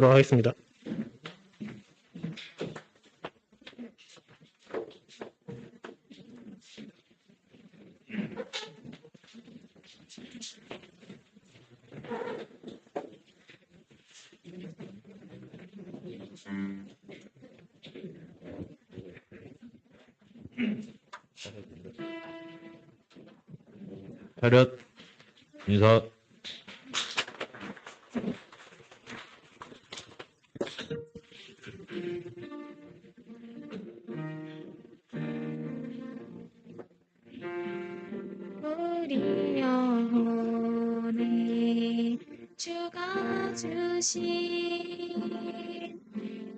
하겠습니다. 차렷, 인사. 우리 영혼에 주가 주신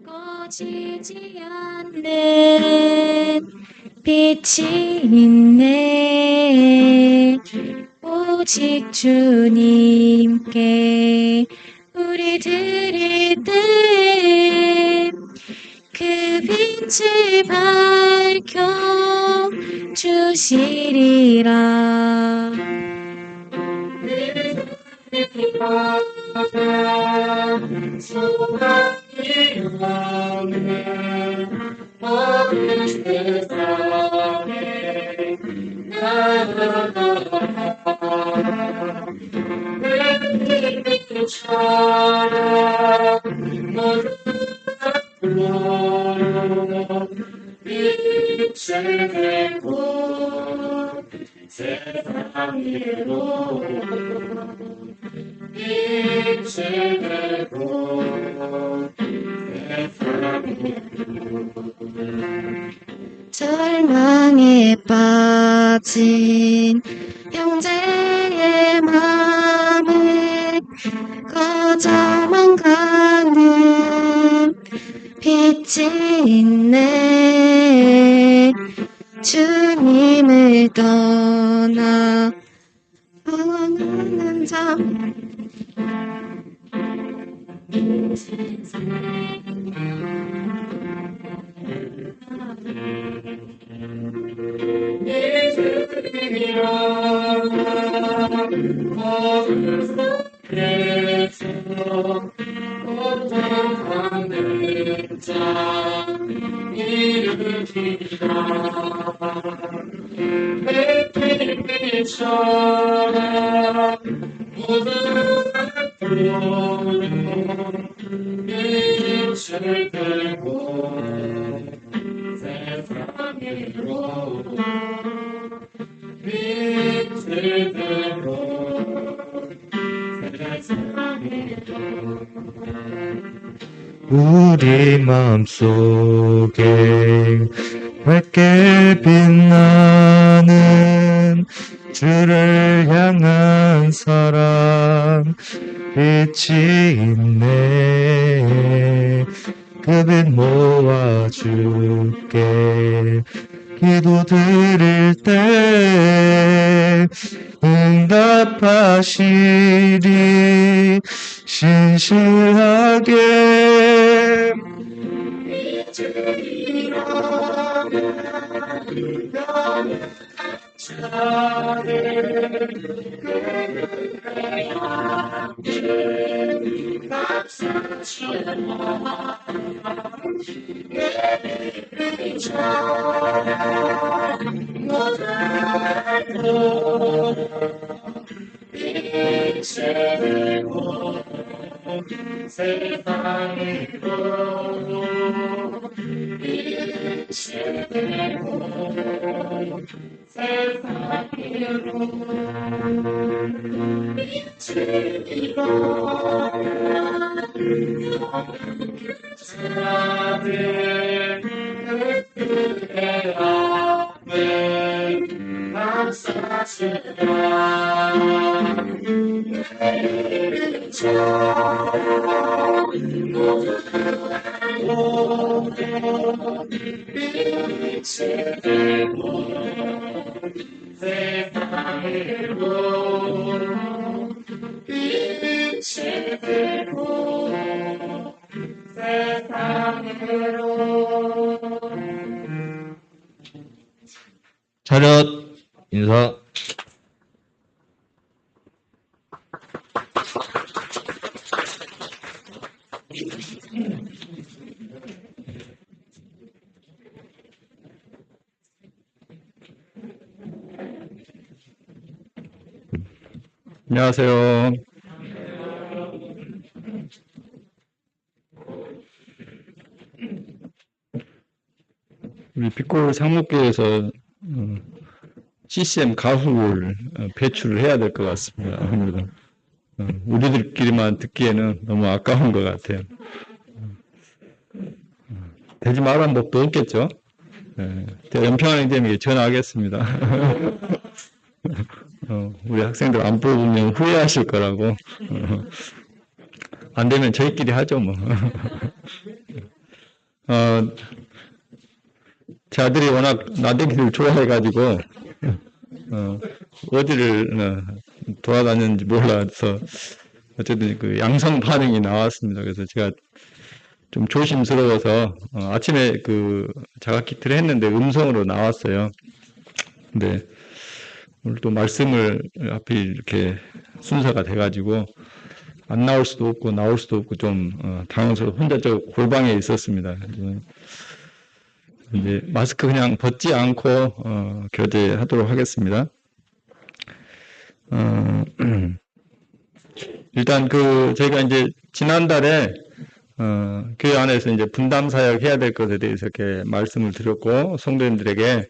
꺼지지 않는 빛이 있네. 오직 주님께 우리 드릴 때 그 빛을 밝혀 주시리라. 소망이 없는 어느 세상에 나아가 내 빛처럼 모두 빛을 내고 세상으로 빛을 내고 세상으로 절망에 빠진 형제의 마음에 꺼져만 가는 빛이 있네. 주님을 떠나 방황하는 자 빛을 들고 세상으로 빛을 들고 세상으로 우리 마음속에 밝게 빛나는 주를 향한 사랑 빛이 있네. 그 빛 모아줄게. 기도 드릴 때 응답하시리. 신실하게 세상으로 빛을 내고 세상으로 빛을 잃어 자들 그들의 앞에 감싸주라. 내일을 쳐 모두 빛을 들고 세상으로 빛을 들고 세상으로 차렷, 인사. 안녕하세요. 우리 빛골 상목교에서 CCM 가후를 배출을 해야 될 것 같습니다. 아무래도 우리들끼리만 듣기에는 너무 아까운 것 같아요. 되지 말란 법도 없겠죠. 제가 연평안행님에게 전화하겠습니다. 우리 학생들 안 뽑으면 후회하실 거라고. 안 되면 저희끼리 하죠, 뭐. 제 아들이 워낙 나대기를 좋아해가지고, 어디를 돌아다녔는지 몰라서, 어쨌든 그 양성 반응이 나왔습니다. 그래서 제가 좀 조심스러워서, 아침에 그 자가키트를 했는데 음성으로 나왔어요. 근데 오늘 또 말씀을 하필 이렇게 순서가 돼가지고, 안 나올 수도 없고, 나올 수도 없고, 좀, 당황스러워 혼자 저 골방에 있었습니다. 이제 마스크 그냥 벗지 않고 교대하도록 하겠습니다. 일단 그 저희가 이제 지난달에 교회 안에서 이제 분담 사역 해야 될 것에 대해서 이렇게 말씀을 드렸고 성도님들에게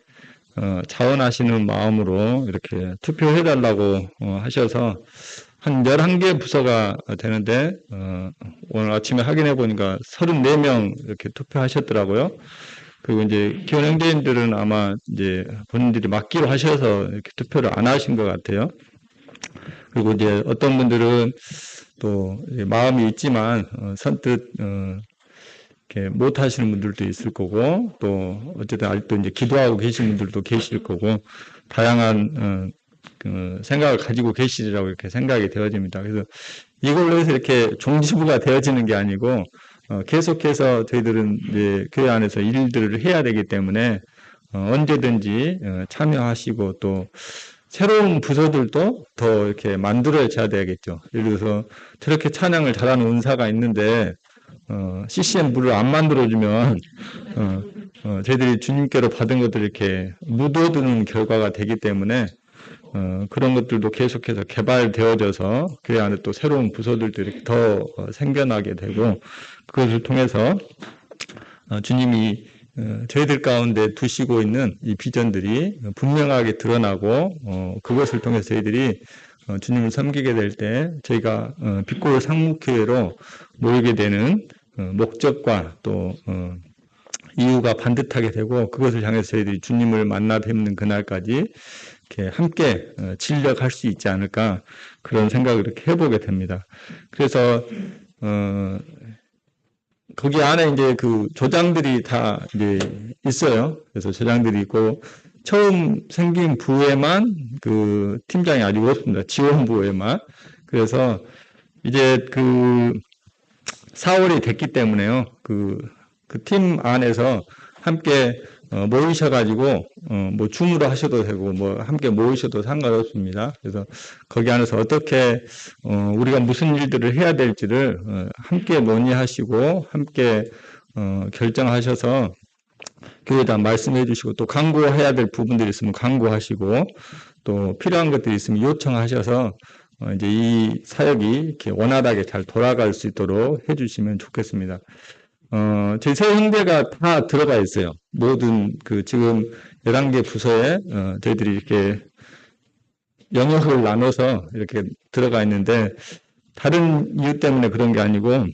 자원하시는 마음으로 이렇게 투표해달라고 하셔서 한 11개 부서가 되는데 오늘 아침에 확인해 보니까 34명 이렇게 투표하셨더라고요. 그리고 이제 기혼 형제님들은 아마 이제 본인들이 맡기로 하셔서 이렇게 투표를 안 하신 것 같아요. 그리고 이제 어떤 분들은 또 마음이 있지만 선뜻 이렇게 못 하시는 분들도 있을 거고 또 어쨌든 아직도 이제 기도하고 계신 분들도 계실 거고 다양한 그 생각을 가지고 계시리라고 이렇게 생각이 되어집니다. 그래서 이걸로 해서 이렇게 종지부가 되어지는 게 아니고 계속해서 저희들은 이제 교회 안에서 일들을 해야 되기 때문에 언제든지 참여하시고 또 새로운 부서들도 더 이렇게 만들어져야 되겠죠. 예를 들어서 저렇게 찬양을 잘하는 은사가 있는데 CCM 부를 안 만들어주면 저희들이 주님께로 받은 것들이 이렇게 묻어두는 결과가 되기 때문에 그런 것들도 계속해서 개발되어져서 교회 안에 또 새로운 부서들도 이렇게 더 생겨나게 되고 그것을 통해서 주님이 저희들 가운데 두시고 있는 이 비전들이 분명하게 드러나고 그것을 통해서 저희들이 주님을 섬기게 될 때 저희가 빛골 상목교회로 모이게 되는 목적과 또 이유가 반듯하게 되고 그것을 향해서 저희들이 주님을 만나 뵙는 그날까지 이렇게 함께 진력할 수 있지 않을까 그런 생각을 이렇게 해보게 됩니다. 그래서 거기 안에 이제 그 조장들이 다 이제 있어요. 그래서 조장들이 있고 처음 생긴 부에만 그 팀장이 아직 없습니다. 지원부에만. 그래서 이제 그 4월이 됐기 때문에요. 그 팀 안에서 함께 모이셔가지고 뭐 줌으로 하셔도 되고 뭐 함께 모이셔도 상관없습니다. 그래서 거기 안에서 어떻게 우리가 무슨 일들을 해야 될지를 함께 논의하시고 함께 결정하셔서 교회에다 말씀해 주시고 또 강구해야 될 부분들이 있으면 강구하시고 또 필요한 것들이 있으면 요청하셔서 이제 이 사역이 이렇게 원활하게 잘 돌아갈 수 있도록 해주시면 좋겠습니다. 저희 세 형제가 다 들어가 있어요. 모든 그 지금 11개 부서에 저희들이 이렇게 영역을 나눠서 이렇게 들어가 있는데 다른 이유 때문에 그런 게 아니고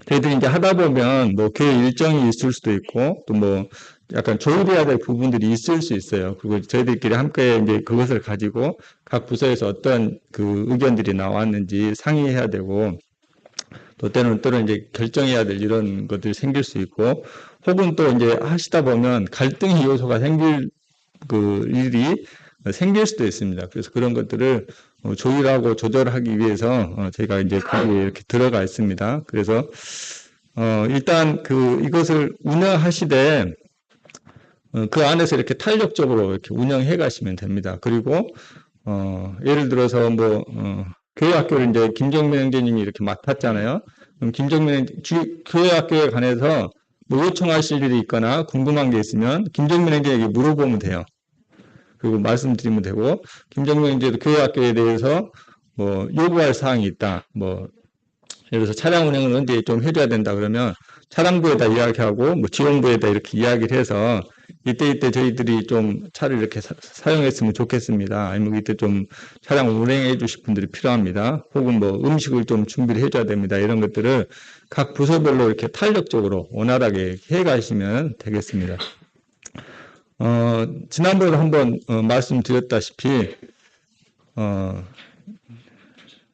저희들이 이제 하다 보면 뭐 교회 일정이 있을 수도 있고 또 뭐 약간 조율해야 될 부분들이 있을 수 있어요. 그리고 저희들끼리 함께 이제 그것을 가지고 각 부서에서 어떤 그 의견들이 나왔는지 상의해야 되고 또 때로는 이제 결정해야 될 이런 것들이 생길 수 있고 혹은 또 이제 하시다 보면 갈등의 요소가 생길 그 일이 생길 수도 있습니다. 그래서 그런 것들을 조율하고 조절하기 위해서 저희가 이제 거기에 이렇게 들어가 있습니다. 그래서 일단 그 이것을 운영하시되 그 안에서 이렇게 탄력적으로 이렇게 운영해 가시면 됩니다. 그리고 예를 들어서 뭐 교회 학교를 이제 김정민 형제님이 이렇게 맡았잖아요. 김정민 교회 학교에 관해서 뭐 요청하실 일이 있거나 궁금한 게 있으면 김정민 행정에게 물어보면 돼요. 그리고 말씀드리면 되고, 김정민 행정도 교회 학교에 대해서 뭐 요구할 사항이 있다. 뭐 예를 들어서 차량 운행을 언제 좀 해줘야 된다 그러면 차량부에다 이야기하고 뭐 지원부에다 이렇게 이야기를 해서 이때 저희들이 좀 차를 이렇게 사용했으면 좋겠습니다. 아니면 이때 좀 차량 운행해 주실 분들이 필요합니다. 혹은 뭐 음식을 좀 준비를 해줘야 됩니다. 이런 것들을 각 부서별로 이렇게 탄력적으로 원활하게 해 가시면 되겠습니다. 지난번에 한번 말씀드렸다시피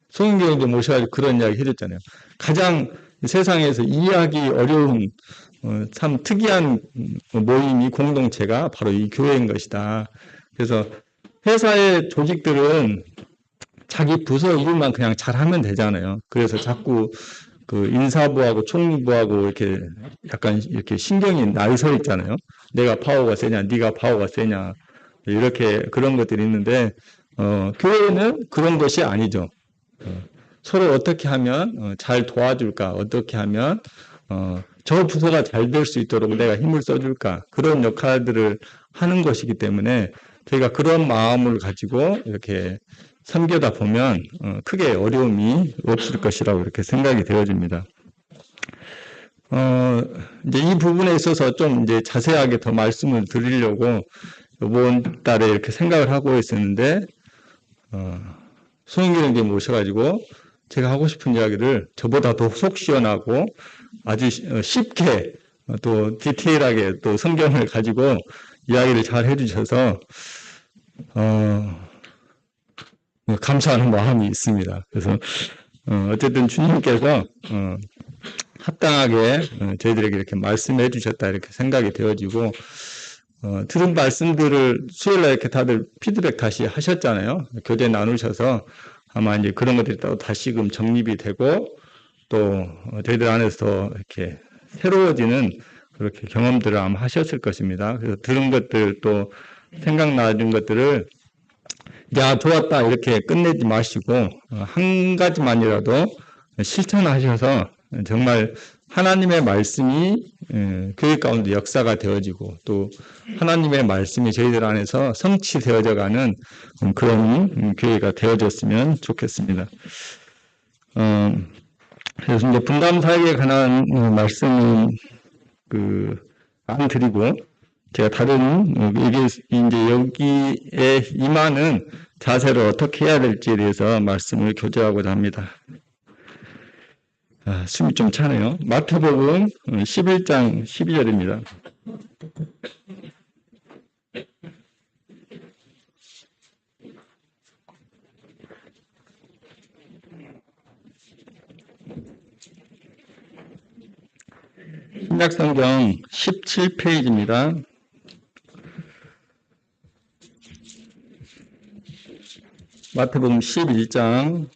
송은경 모셔가지고 그런 이야기 해줬잖아요. 가장 세상에서 이해하기 어려운 참 특이한 모임이 공동체가 바로 이 교회인 것이다. 그래서 회사의 조직들은 자기 부서 일만 그냥 잘하면 되잖아요. 그래서 자꾸 그 인사부하고 총무부하고 이렇게 약간 이렇게 신경이 날서 있잖아요. 내가 파워가 세냐, 네가 파워가 세냐, 이렇게 그런 것들이 있는데 교회는 그런 것이 아니죠. 서로 어떻게 하면 잘 도와줄까, 어떻게 하면 저 부서가 잘 될 수 있도록 내가 힘을 써줄까, 그런 역할들을 하는 것이기 때문에 저희가 그런 마음을 가지고 이렇게 섬겨다 보면 크게 어려움이 없을 것이라고 이렇게 생각이 되어집니다. 이제 이 부분에 있어서 좀 이제 자세하게 더 말씀을 드리려고 이번 달에 이렇게 생각을 하고 있었는데, 송영길 형님 모셔가지고 제가 하고 싶은 이야기를 저보다 더 속 시원하고 아주 쉽게 또 디테일하게 또 성경을 가지고 이야기를 잘 해주셔서 감사하는 마음이 있습니다. 그래서 어쨌든 주님께서 합당하게 저희들에게 이렇게 말씀해 주셨다 이렇게 생각이 되어지고, 들은 말씀들을 수요일날 이렇게 다들 피드백 다시 하셨잖아요. 교대 나누셔서 아마 이제 그런 것들이 또 다시금 정립이 되고 또 저희들 안에서 더 이렇게 새로워지는 그렇게 경험들을 아마 하셨을 것입니다. 그래서 들은 것들 또 생각나는 것들을 야 좋았다 이렇게 끝내지 마시고 한 가지만이라도 실천하셔서 정말 하나님의 말씀이 교회 가운데 역사가 되어지고 또 하나님의 말씀이 저희들 안에서 성취되어져 가는 그런 교회가 되어졌으면 좋겠습니다. 그래서 이제 분담 사역에 관한 말씀은 안 드리고 제가 다른 이게 이제 여기에 임하는 자세를 어떻게 해야 될지에 대해서 말씀을 교제하고자 합니다. 숨이 좀 차네요. 마태복음 11장 12절입니다. 신약성경 17페이지입니다. 마태복음 11장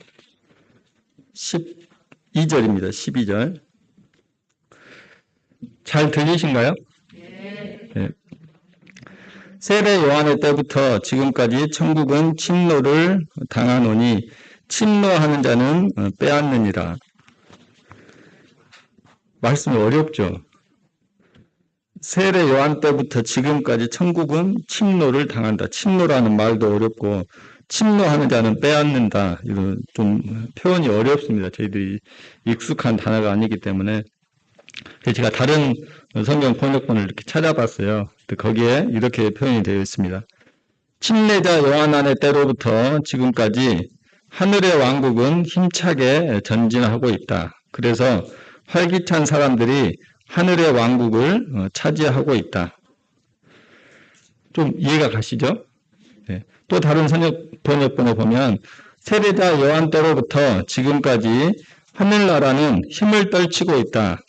12절입니다. 12절. 잘 들리신가요? 네. 세례 요한의 때부터 지금까지 천국은 침노를 당하노니 침노하는 자는 빼앗느니라. 말씀이 어렵죠. 세례 요한 때부터 지금까지 천국은 침노를 당한다. 침노라는 말도 어렵고 침노하는 자는 빼앗는다. 이런 좀 표현이 어렵습니다. 저희들이 익숙한 단어가 아니기 때문에. 제가 다른 성경 번역본을 이렇게 찾아봤어요. 거기에 이렇게 표현이 되어 있습니다. 침례자 요한의 때로부터 지금까지 하늘의 왕국은 힘차게 전진하고 있다. 그래서 활기찬 사람들이 하늘의 왕국을 차지하고 있다. 좀 이해가 가시죠? 네. 또 다른 번역본에 보면 세례자 요한 때로부터 지금까지 하늘나라는 힘을 떨치고 있다.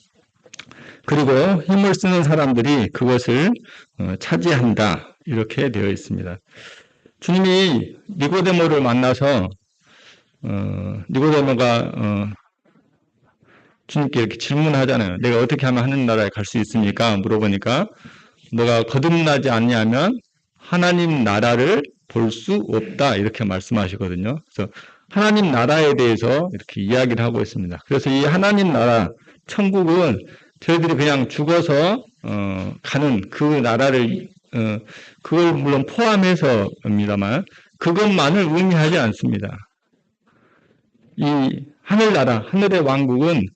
그리고 힘을 쓰는 사람들이 그것을 차지한다. 이렇게 되어 있습니다. 주님이 니고데모를 만나서 니고데모가 주님께 이렇게 질문하잖아요. 내가 어떻게 하면 하늘나라에 갈 수 있습니까? 물어보니까 너가 거듭나지 않냐면 하나님 나라를 볼 수 없다. 이렇게 말씀하시거든요. 그래서 하나님 나라에 대해서 이렇게 이야기를 하고 있습니다. 그래서 이 하나님 나라, 천국은 저희들이 그냥 죽어서 가는 그 나라를 그걸 물론 포함해서입니다만 그것만을 의미하지 않습니다. 이 하늘나라, 하늘의 왕국은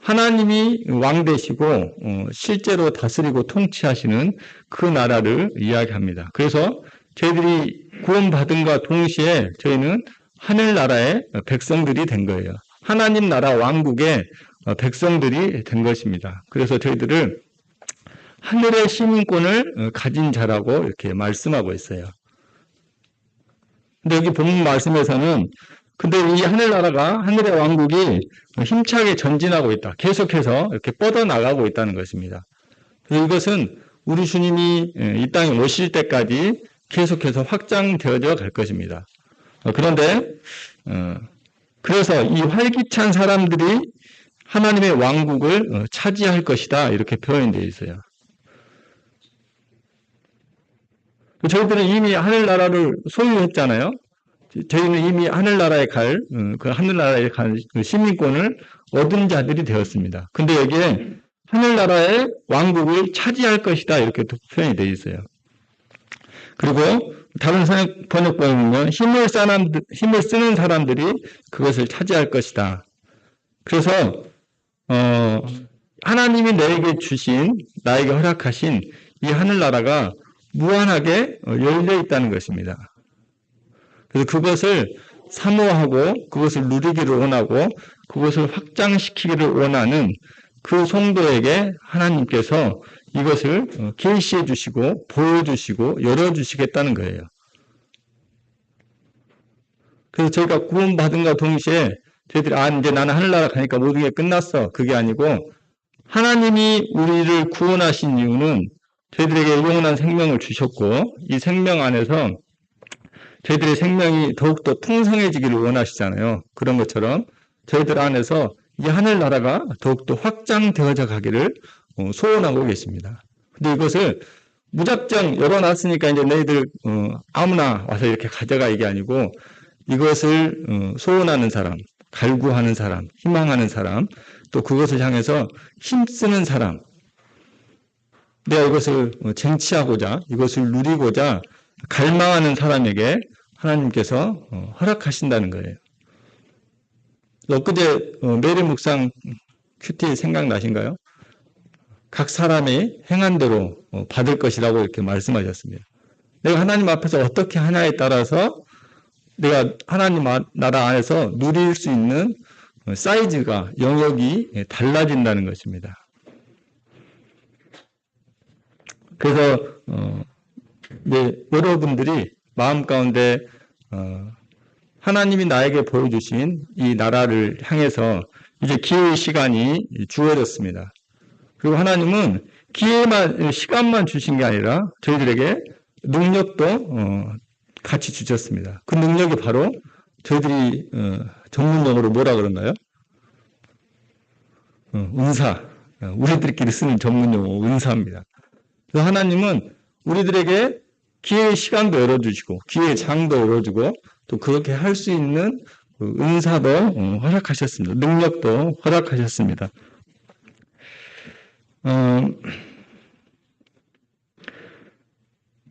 하나님이 왕 되시고 실제로 다스리고 통치하시는 그 나라를 이야기합니다. 그래서 저희들이 구원받은과 동시에 저희는 하늘나라의 백성들이 된 거예요. 하나님 나라 왕국의 백성들이 된 것입니다. 그래서 저희들을 하늘의 시민권을 가진 자라고 이렇게 말씀하고 있어요. 근데 여기 본문 말씀에서는 근데 이 하늘나라가 하늘의 왕국이 힘차게 전진하고 있다. 계속해서 이렇게 뻗어나가고 있다는 것입니다. 그래서 이것은 우리 주님이 이 땅에 오실 때까지 계속해서 확장되어져 갈 것입니다. 그런데 그래서 이 활기찬 사람들이 하나님의 왕국을 차지할 것이다. 이렇게 표현되어 있어요. 저희들은 이미 하늘나라를 소유했잖아요. 저희는 이미 하늘나라에 그 하늘나라에 갈 시민권을 얻은 자들이 되었습니다. 근데 여기에 하늘나라의 왕국을 차지할 것이다. 이렇게 표현이 되어 있어요. 그리고 다른 번역본에 보면 힘을 쓰는 사람들이 그것을 차지할 것이다. 그래서 하나님이 나에게 허락하신 이 하늘나라가 무한하게 열려 있다는 것입니다. 그래서 그것을 사모하고 그것을 누리기를 원하고 그것을 확장시키기를 원하는 그 성도에게 하나님께서 이것을 계시해 주시고 보여주시고 열어주시겠다는 거예요. 그래서 저희가 구원받은과 동시에 저희들이 이제 나는 하늘나라 가니까 모든 게 끝났어. 그게 아니고 하나님이 우리를 구원하신 이유는 저희들에게 영원한 생명을 주셨고 이 생명 안에서 저희들의 생명이 더욱더 풍성해지기를 원하시잖아요. 그런 것처럼 저희들 안에서 이 하늘나라가 더욱더 확장되어져 가기를 소원하고 계십니다. 근데 이것을 무작정 열어놨으니까 이제 너희들 아무나 와서 이렇게 가져가 이게 아니고 이것을 소원하는 사람, 갈구하는 사람, 희망하는 사람, 또 그것을 향해서 힘쓰는 사람, 내가 이것을 쟁취하고자 이것을 누리고자 갈망하는 사람에게 하나님께서 허락하신다는 거예요. 엊그제 메리 묵상 큐티 생각나신가요? 각 사람이 행한 대로 받을 것이라고 이렇게 말씀하셨습니다. 내가 하나님 앞에서 어떻게 하냐에 따라서 내가 하나님 나라 안에서 누릴 수 있는 사이즈가 영역이 달라진다는 것입니다. 그래서 여러분들이 마음 가운데 하나님이 나에게 보여주신 이 나라를 향해서 이제 기회의 시간이 주어졌습니다. 그리고 하나님은 시간만 주신 게 아니라 저희들에게 능력도 같이 주셨습니다. 그 능력이 바로 저희들이 전문용어로 뭐라 그런가요? 은사. 우리들끼리 쓰는 전문용어 은사입니다. 그래서 하나님은 우리들에게 기회의 시간도 열어주시고 기회의 장도 열어주고 또 그렇게 할 수 있는 은사도 허락하셨습니다. 능력도 허락하셨습니다.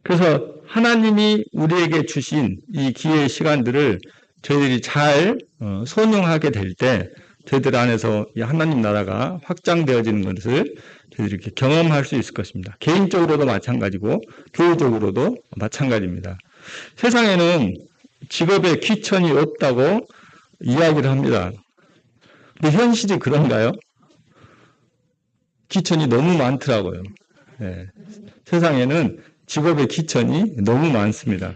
그래서 하나님이 우리에게 주신 이 기회의 시간들을 저희들이 잘 선용하게 될 때 저희들 안에서 이 하나님 나라가 확장되어지는 것을 저희들이 이렇게 경험할 수 있을 것입니다. 개인적으로도 마찬가지고 교회적으로도 마찬가지입니다. 세상에는 직업에 귀천이 없다고 이야기를 합니다. 근데 현실이 그런가요? 귀천이 너무 많더라고요. 네. 세상에는 직업의 귀천이 너무 많습니다.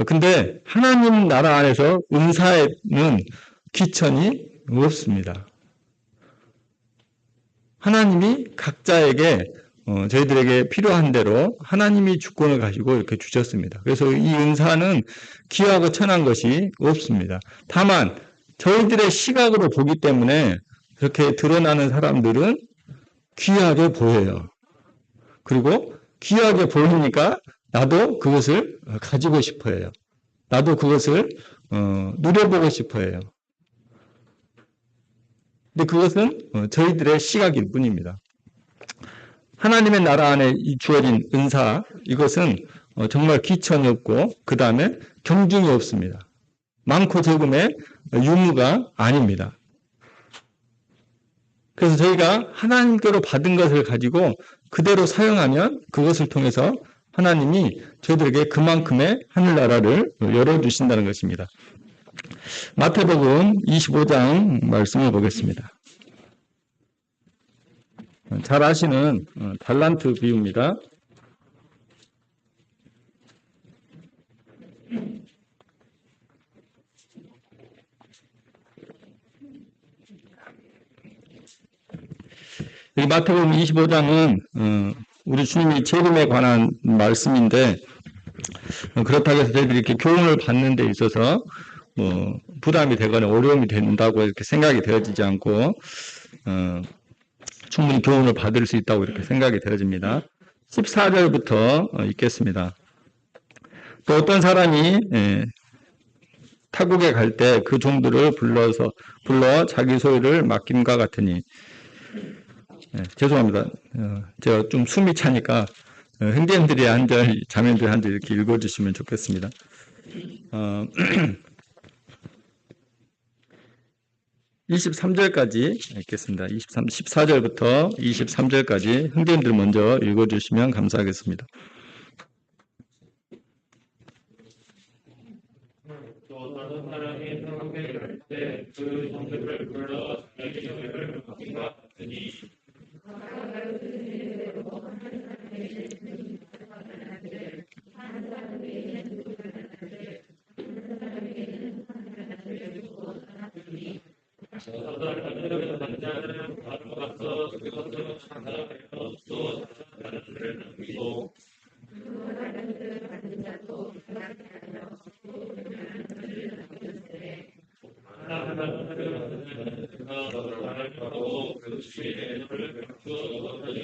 근데 하나님 나라 안에서 은사에는 귀천이 없습니다. 하나님이 각자에게 저희들에게 필요한 대로 하나님이 주권을 가지고 이렇게 주셨습니다. 그래서 이 은사는 귀하고 천한 것이 없습니다. 다만 저희들의 시각으로 보기 때문에 그렇게 드러나는 사람들은 귀하게 보여요. 그리고 귀하게 보이니까 나도 그것을 가지고 싶어 해요. 나도 그것을 누려보고 싶어 해요. 근데 그것은 저희들의 시각일 뿐입니다. 하나님의 나라 안에 주어진 은사, 이것은 정말 기천이 없고 그 다음에 경중이 없습니다. 많고 적음의 유무가 아닙니다. 그래서 저희가 하나님께로 받은 것을 가지고 그대로 사용하면 그것을 통해서 하나님이 저희들에게 그만큼의 하늘나라를 열어주신다는 것입니다. 마태복음 25장 말씀을 보겠습니다. 잘 아시는 달란트 비유입니다. 이 마태복음 25장은 우리 주님이 재림에 관한 말씀인데 그렇다고 해서 저희들이 이렇게 교훈을 받는 데 있어서 부담이 되거나 어려움이 된다고 이렇게 생각이 되어지지 않고 충분히 교훈을 받을 수 있다고 이렇게 생각이 되어집니다. 14절부터 읽겠습니다. 또 어떤 사람이 타국에 갈 때 그 종들을 불러 자기 소유를 맡김과 같으니 죄송합니다. 제가 좀 숨이 차니까 형제님들이 한 절, 자매들이 한 절 이렇게 읽어주시면 좋겠습니다. 23절까지 읽겠습니다. 14절부터 23절까지 형제님들 먼저 읽어주시면 감사하겠습니다. 또 다른 사람이 타국에 갈 때 그 종들을 불러 자기 소유를 맡김과 같으니 한 자는 바로 가서 그것으로 장사하여 또 다른 자를 남기고 하나님하고 그 주의 애를 베풀어 얻었더니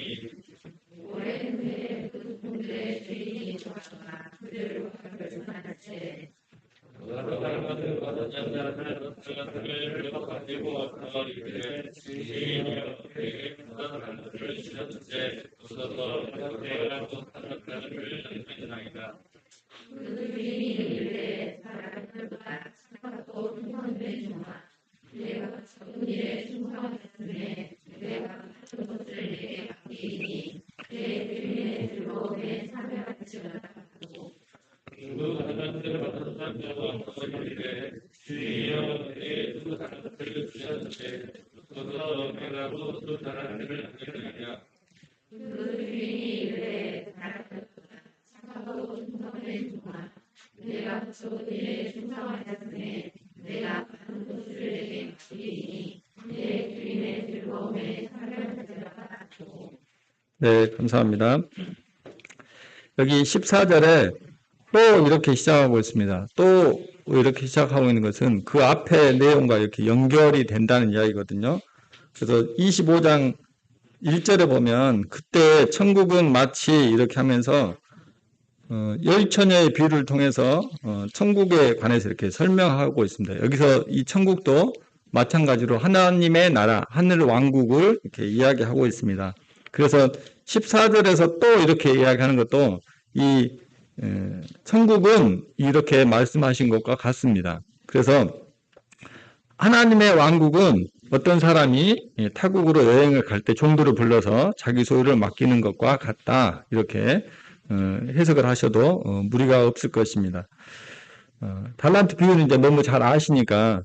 다른 받은 자를 가지고 와서 이르되 주인이여 그에게 받은 자를 주셨는데 없어서 내가 또 다른 자를 남기나이다. 두 달란트를 받은 자와 거기에 주인이여 내게 두 달란트를 주셨는데 없어서 내가 또 달란트를 남기나이다. 네, 감사합니다. 여기 14절에 또 이렇게 시작하고 있습니다. 또 이렇게 시작하고 있는 것은 그 앞의 내용과 이렇게 연결이 된다는 이야기거든요. 그래서 25장 1절에 보면 그때 천국은 마치 이렇게 하면서 열처녀의 비유를 통해서 천국에 관해서 이렇게 설명하고 있습니다. 여기서 이 천국도 마찬가지로 하나님의 나라, 하늘 왕국을 이렇게 이야기하고 있습니다. 그래서 14절에서 또 이렇게 이야기하는 것도 이 천국은 이렇게 말씀하신 것과 같습니다. 그래서 하나님의 왕국은 어떤 사람이 타국으로 여행을 갈 때 종들을 불러서 자기 소유를 맡기는 것과 같다. 이렇게 해석을 하셔도 무리가 없을 것입니다. 달란트 비유는 이제 너무 잘 아시니까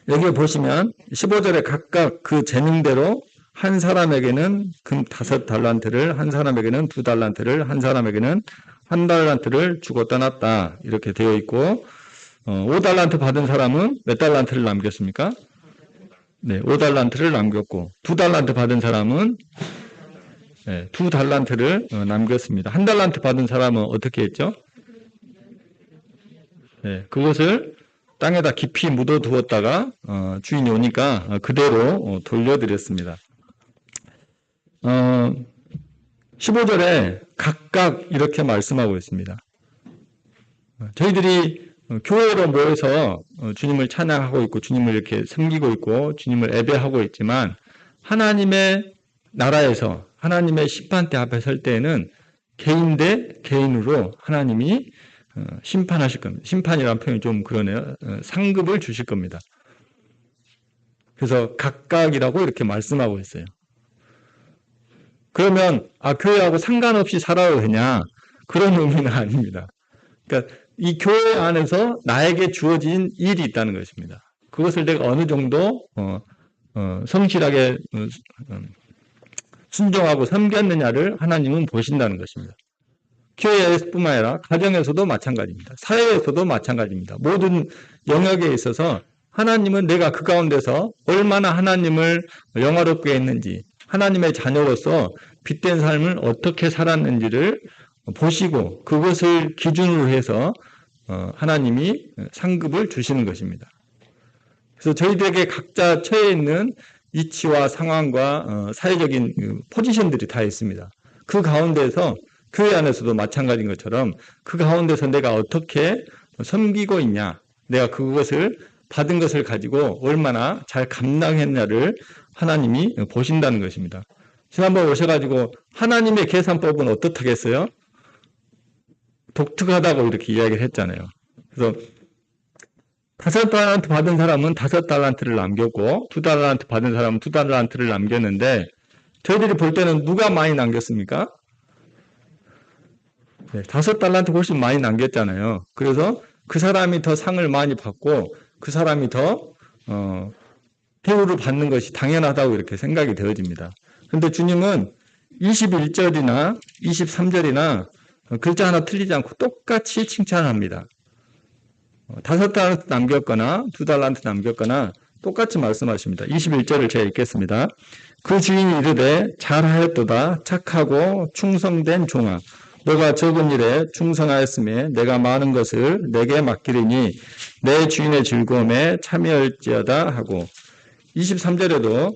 여기 보시면 15절에 각각 그 재능대로 한 사람에게는 금 5달란트를, 한 사람에게는 2달란트를, 한 사람에게는 1달란트를 주고 떠났다. 이렇게 되어 있고 5달란트 받은 사람은 몇 달란트를 남겼습니까? 네, 5달란트를 남겼고 2달란트 받은 사람은 2달란트를 남겼습니다. 1달란트 받은 사람은 어떻게 했죠? 네, 그것을 땅에다 깊이 묻어두었다가 주인이 오니까 그대로 돌려드렸습니다. 15절에 각각 이렇게 말씀하고 있습니다. 저희들이 교회로 모여서 주님을 찬양하고 있고 주님을 이렇게 섬기고 있고 주님을 예배하고 있지만 하나님의 나라에서 하나님의 심판대 앞에 설 때에는 개인 대 개인으로 하나님이 심판하실 겁니다. 심판이라는 표현이 좀 그러네요. 상급을 주실 겁니다. 그래서 각각이라고 이렇게 말씀하고 있어요. 그러면 교회하고 상관없이 살아도 되냐? 그런 의미는 아닙니다. 그러니까 이 교회 안에서 나에게 주어진 일이 있다는 것입니다. 그것을 내가 어느 정도 성실하게 순종하고 섬겼느냐를 하나님은 보신다는 것입니다. 교회에서뿐만 아니라 가정에서도 마찬가지입니다. 사회에서도 마찬가지입니다. 모든 영역에 있어서 하나님은 내가 그 가운데서 얼마나 하나님을 영화롭게 했는지, 하나님의 자녀로서 빛된 삶을 어떻게 살았는지를 보시고 그것을 기준으로 해서 하나님이 상급을 주시는 것입니다. 그래서 저희들에게 각자 처해 있는 위치와 상황과 사회적인 포지션들이 다 있습니다. 그 가운데서 교회 안에서도 마찬가지인 것처럼 그 가운데서 내가 어떻게 섬기고 있냐, 내가 그것을 받은 것을 가지고 얼마나 잘 감당했냐를 하나님이 보신다는 것입니다. 지난번 오셔가지고 하나님의 계산법은 어떻다겠어요? 독특하다고 이렇게 이야기를 했잖아요. 그래서 5달란트 받은 사람은 5달란트를 남겼고 2달란트 받은 사람은 2달란트를 남겼는데 저희들이 볼 때는 누가 많이 남겼습니까? 네, 5달란트 훨씬 많이 남겼잖아요. 그래서 그 사람이 더 상을 많이 받고 그 사람이 더 대우를 받는 것이 당연하다고 이렇게 생각이 되어집니다. 그런데 주님은 21절이나 23절이나 글자 하나 틀리지 않고 똑같이 칭찬합니다. 5달란트 남겼거나 2달란트 남겼거나 똑같이 말씀하십니다. 21절을 제가 읽겠습니다. 그 주인이 이르되 잘하였도다 착하고 충성된 종아 너가 적은 일에 충성하였음에 내가 많은 것을 내게 맡기리니 내 주인의 즐거움에 참여할지어다 하고 23절에도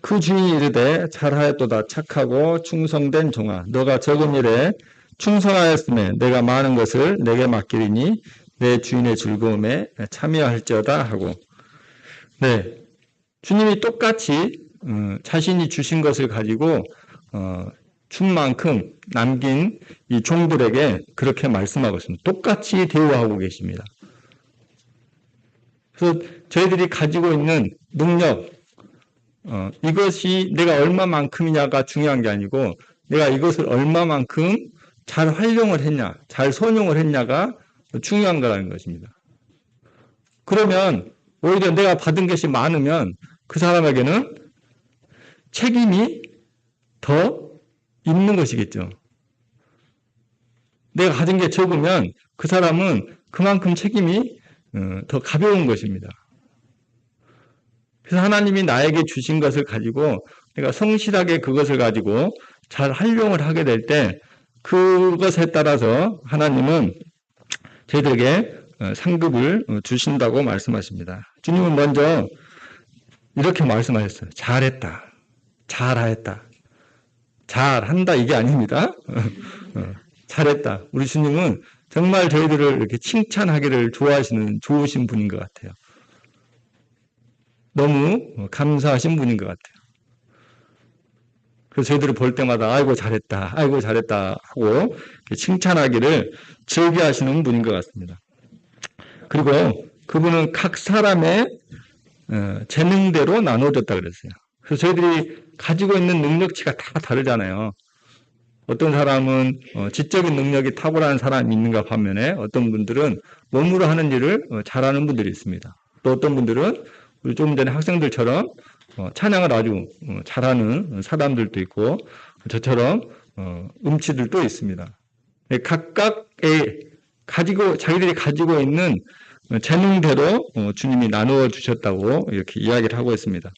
그 주인이 이르되 잘하였도다 착하고 충성된 종아 너가 적은 일에 충성하였음에 내가 많은 것을 내게 맡기리니 내 주인의 즐거움에 참여할지어다 하고 네, 주님이 똑같이 자신이 주신 것을 가지고 준 만큼 남긴 이 종들에게 그렇게 말씀하고 있습니다. 똑같이 대우하고 계십니다. 그래서 저희들이 가지고 있는 능력 이것이 내가 얼마만큼이냐가 중요한 게 아니고 내가 이것을 얼마만큼 잘 활용을 했냐, 잘 선용을 했냐가 중요한 거라는 것입니다. 그러면 오히려 내가 받은 것이 많으면 그 사람에게는 책임이 더 있는 것이겠죠. 내가 가진 게 적으면 그 사람은 그만큼 책임이 더 가벼운 것입니다. 그래서 하나님이 나에게 주신 것을 가지고 내가 성실하게 그것을 가지고 잘 활용을 하게 될 때 그것에 따라서 하나님은 저희들에게 상급을 주신다고 말씀하십니다. 주님은 먼저 이렇게 말씀하셨어요. 잘했다. 잘하였다. 잘한다 이게 아닙니다. 잘했다. 우리 주님은 정말 저희들을 이렇게 칭찬하기를 좋아하시는 좋으신 분인 것 같아요. 너무 감사하신 분인 것 같아요. 그래서 저희들을 볼 때마다 아이고 잘했다, 아이고 잘했다 하고 칭찬하기를 즐겨하시는 분인 것 같습니다. 그리고 그분은 각 사람의 재능대로 나눠줬다 그랬어요. 그래서 저희들이 가지고 있는 능력치가 다 다르잖아요. 어떤 사람은 지적인 능력이 탁월한 사람이 있는가 반면에 어떤 분들은 몸으로 하는 일을 잘하는 분들이 있습니다. 또 어떤 분들은 우리 조금 전에 학생들처럼 찬양을 아주 잘하는 사람들도 있고 저처럼 음치들도 있습니다. 각각의 자기들이 가지고 있는 재능대로 주님이 나누어 주셨다고 이렇게 이야기를 하고 있습니다.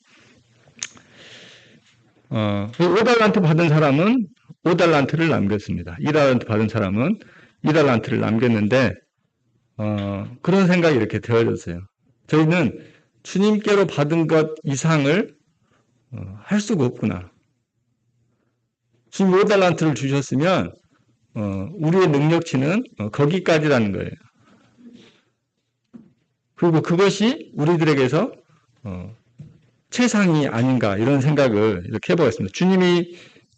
5달란트 받은 사람은 5달란트를 남겼습니다. 2달란트 받은 사람은 2달란트를 남겼는데 그런 생각이 이렇게 되어졌어요. 저희는 주님께로 받은 것 이상을 할 수가 없구나. 주님 5달란트를 주셨으면 우리의 능력치는 거기까지라는 거예요. 그리고 그것이 우리들에게서 최상이 아닌가 이런 생각을 이렇게 해보겠습니다. 주님이